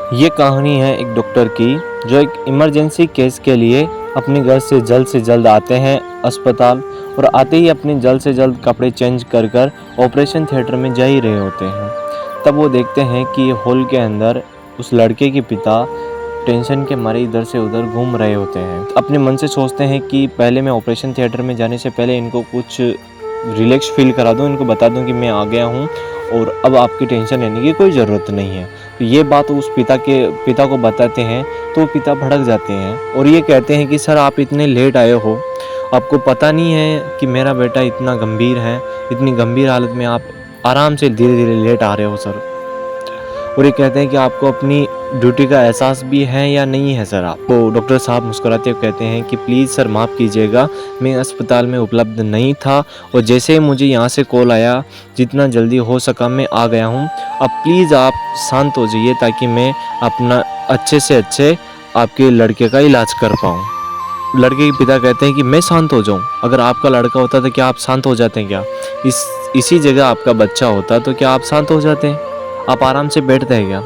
ये कहानी है एक डॉक्टर की जो एक इमरजेंसी केस के लिए अपने घर से जल्द आते हैं अस्पताल, और आते ही अपने जल्द से जल्द कपड़े चेंज कर ऑपरेशन थिएटर में जा ही रहे होते हैं। तब वो देखते हैं कि हॉल के अंदर उस लड़के के पिता टेंशन के मारे इधर से उधर घूम रहे होते हैं। अपने मन से सोचते हैं कि पहले मैं ऑपरेशन थिएटर में जाने से पहले इनको कुछ रिलैक्स फील करा दूं, इनको बता दूं कि मैं आ गया हूं और अब आपकी टेंशन लेने की कोई ज़रूरत नहीं है। तो ये बात उस पिता को बताते हैं तो वो पिता भड़क जाते हैं और ये कहते हैं कि सर आप इतने लेट आए हो, आपको पता नहीं है कि मेरा बेटा इतना गंभीर है, इतनी गंभीर हालत में आप आराम से धीरे धीरे लेट आ रहे हो सर। और ये कहते हैं कि आपको अपनी ड्यूटी का एहसास भी है या नहीं है सर आप। तो डॉक्टर साहब मुस्कुराते हुए कहते हैं कि प्लीज़ सर माफ़ कीजिएगा, मैं अस्पताल में उपलब्ध नहीं था और जैसे ही मुझे यहाँ से कॉल आया जितना जल्दी हो सका मैं आ गया हूँ। अब प्लीज़ आप शांत हो जाइए ताकि मैं अपना अच्छे से अच्छे आपके लड़के का इलाज कर पाऊँ। लड़के के पिता कहते हैं कि मैं शांत हो जाऊँ? अगर आपका लड़का होता तो क्या आप शांत हो जाते हैं क्या? इसी जगह आपका बच्चा होता तो क्या आप शांत हो जाते हैं? आप आराम से बैठते हैं क्या?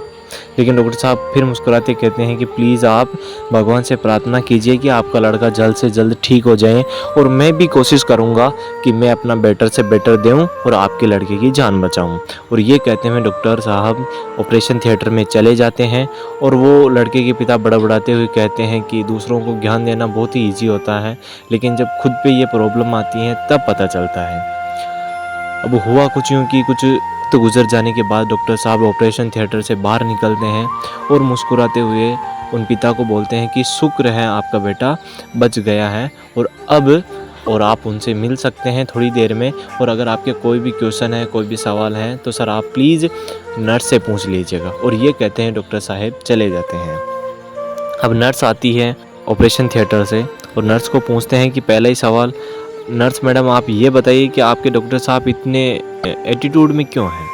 लेकिन डॉक्टर साहब फिर मुस्कुराते कहते हैं कि प्लीज़ आप भगवान से प्रार्थना कीजिए कि आपका लड़का जल्द से जल्द ठीक हो जाए और मैं भी कोशिश करूंगा कि मैं अपना बेटर से बेटर दूं और आपके लड़के की जान बचाऊं। और ये कहते हुए डॉक्टर साहब ऑपरेशन थिएटर में चले जाते हैं और वो लड़के के पिता बड़बड़ाते हुए कहते हैं कि दूसरों को ज्ञान देना बहुत ही ईजी होता है, लेकिन जब खुद पे ये प्रॉब्लम आती है तब पता चलता है। अब हुआ कुछ यूँ कि कुछ तो गुजर जाने के बाद डॉक्टर साहब ऑपरेशन थिएटर से बाहर निकलते हैं और मुस्कुराते हुए उन पिता को बोलते हैं कि शुक्र है आपका बेटा बच गया है और आप उनसे मिल सकते हैं थोड़ी देर में, और अगर आपके कोई भी क्वेश्चन है, कोई भी सवाल है तो सर आप प्लीज़ नर्स से पूछ लीजिएगा। और ये कहते हैं डॉक्टर साहब चले जाते हैं। अब नर्स आती है ऑपरेशन थिएटर से और नर्स को पूछते हैं कि पहला ही सवाल, नर्स मैडम आप ये बताइए कि आपके डॉक्टर साहब इतने एटीट्यूड में क्यों हैं?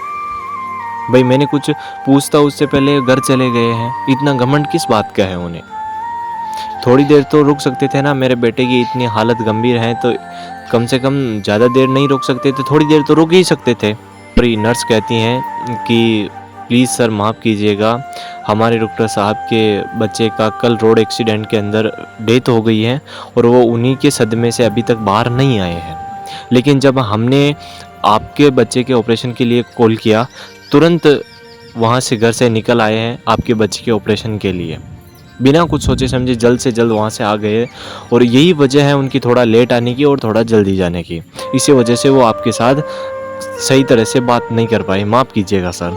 भाई मैंने कुछ पूछता उससे पहले घर चले गए हैं, इतना घमंड किस बात का है उन्हें? थोड़ी देर तो रुक सकते थे ना, मेरे बेटे की इतनी हालत गंभीर है तो कम से कम ज़्यादा देर नहीं रुक सकते थे, थोड़ी देर तो रुक ही सकते थे। पर ये नर्स कहती हैं कि प्लीज़ सर माफ़ कीजिएगा, हमारे डॉक्टर साहब के बच्चे का कल रोड एक्सीडेंट के अंदर डेथ हो गई है और वो उन्हीं के सदमे से अभी तक बाहर नहीं आए हैं। लेकिन जब हमने आपके बच्चे के ऑपरेशन के लिए कॉल किया तुरंत वहाँ से घर से निकल आए हैं आपके बच्चे के ऑपरेशन के लिए, बिना कुछ सोचे समझे जल्द से जल्द वहाँ से आ गए। और यही वजह है उनकी थोड़ा लेट आने की और थोड़ा जल्दी जाने की, इसी वजह से वो आपके साथ सही तरह से बात नहीं कर पाए, माफ़ कीजिएगा सर।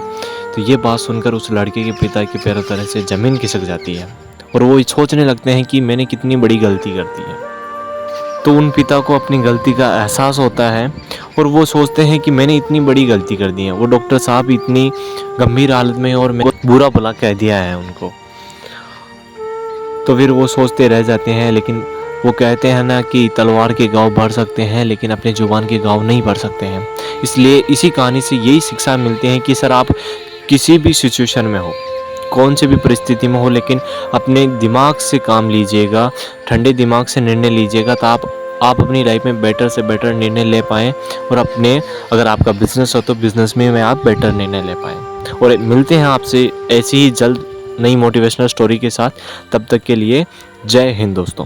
तो ये बात सुनकर उस लड़के के पिता की पैरों तरह से ज़मीन खिसक जाती है और वो सोचने लगते हैं कि मैंने कितनी बड़ी गलती कर दी है। तो उन पिता को अपनी गलती का एहसास होता है और वो सोचते हैं कि मैंने इतनी बड़ी गलती कर दी है, वो डॉक्टर साहब इतनी गंभीर हालत में और मैं बुरा भला कह दिया है उनको। तो फिर वो सोचते रह जाते हैं, लेकिन वो कहते हैं ना कि तलवार के घाव भर सकते हैं लेकिन अपने जुबान के घाव नहीं भर सकते हैं। इसलिए इसी कहानी से यही शिक्षा मिलती है कि सर आप किसी भी सिचुएशन में हो, कौन सी भी परिस्थिति में हो, लेकिन अपने दिमाग से काम लीजिएगा, ठंडे दिमाग से निर्णय लीजिएगा तो आप अपनी लाइफ में बेटर से बेटर निर्णय ले पाएँ और अपने अगर आपका बिजनेस हो तो बिजनेस में आप बेटर निर्णय ले पाएँ। और मिलते हैं आपसे ऐसी ही जल्द नई मोटिवेशनल स्टोरी के साथ, तब तक के लिए जय हिंद दोस्तों।